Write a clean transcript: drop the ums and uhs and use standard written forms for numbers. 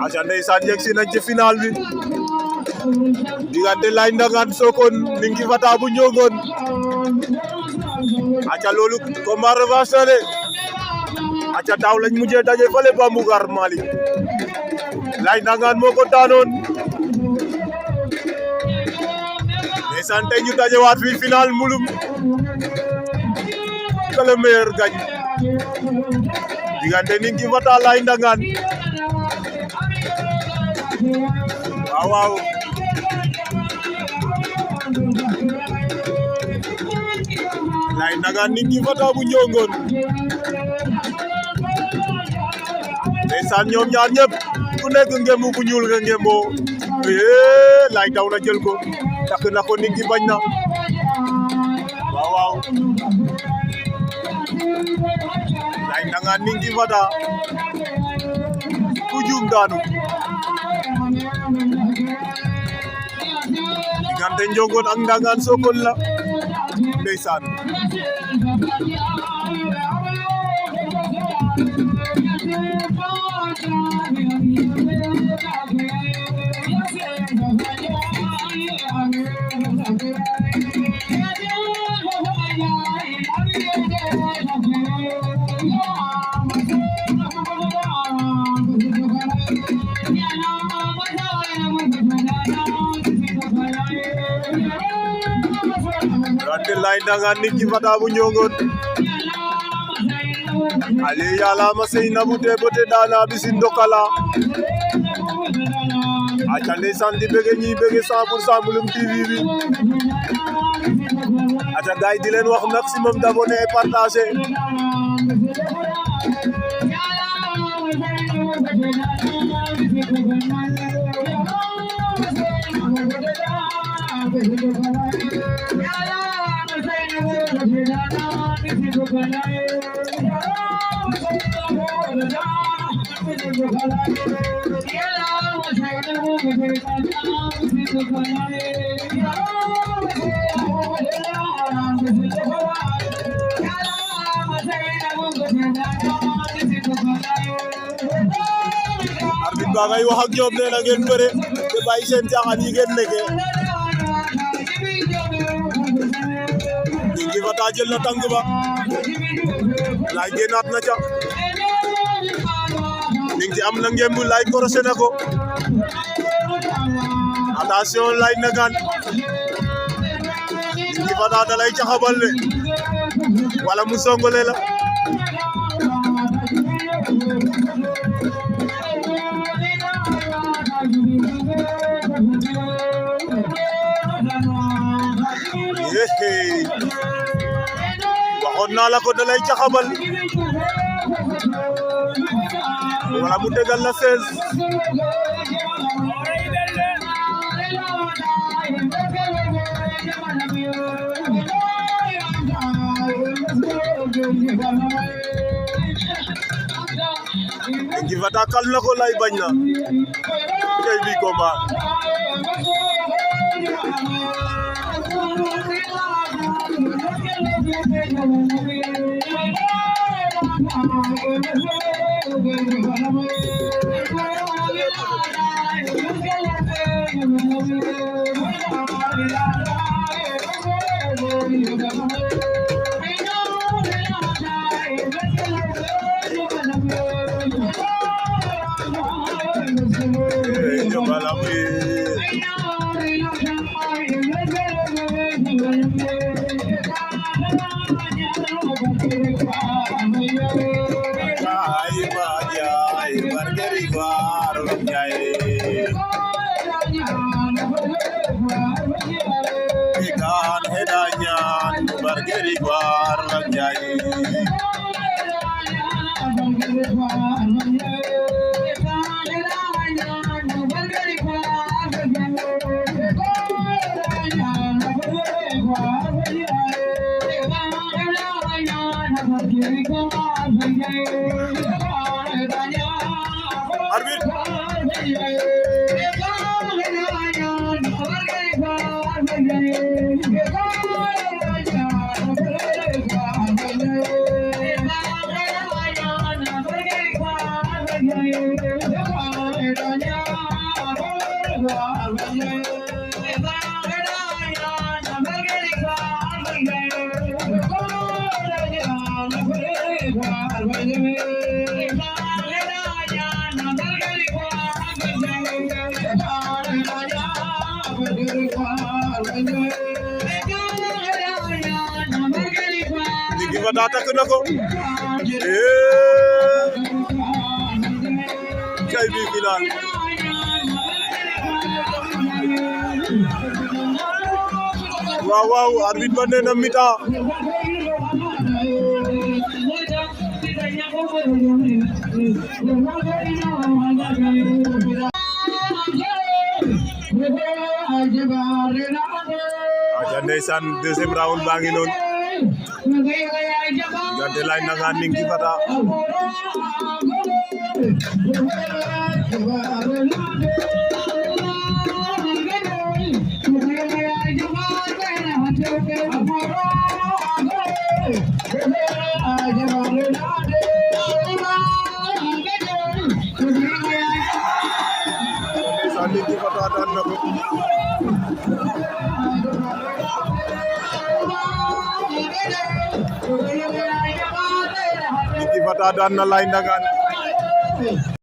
aca ndeysaan yegsi nañ ci final bi diggante Laye Ndangaan Sokone Ninki Fata bu Ndiongon aca loolu combat revanche la de aca daaw lañ mujjee daje fale Bambougar Malick Laye Ndangaan moo ko daanoon ndeysaan tey ñu dajewaat fi final mulum que le meilleur gagne diggante Ninki Fata Laye Ndangaan waaw waaw Laye Ndangaan Ninki Fata bu Ndiongon ndeysaan ñoom ñaar ñëpp ku nekk ngembu bu ñuul nga ngemboo Laye daw na jël ko takk na ko Ninki bañ na waaw waaw Laye Ndangaan Ninki Fata ku juum daanu diggante Ndiongon ak Ndangaan Sokone la ndeysaan Laye Ndangaan Ninki Fata bu Ndiongon ale yala ma Seynabou te bote dana bisin dokala aca ndeysaan di bëgg ñi bëgg 100% Mulum TV bi aca gaay di leen wax maximum d'abonnés et partager arbitre ba ngay wax ak ñoom nee na ngeen bëre te bàyyi seen caaxaan yi ngeen nekkee Ninki Fata jël na tànk ba Laye génnaat na ca Ninki am na ngemb Laye korosé na ko attention Laye Ndangaan Ninki Fata da lay caxabal le wala mu songole la waxoon naa la ko da lay caxabal wala mu tegal la 16 Ninki Fata kal na ko Laye bañ na tey bi combat Arbitre Ningi Fata takk na ko kay bi final waaw waaw arbitre ba nee na mi-temps aja ndeysaan deuxième round baa ngi noonu diggante Laye Ndangaan Ningi Fata ndeysaan Ningi Fata daan na ko Ningi Fata daan na Laye Ndangaan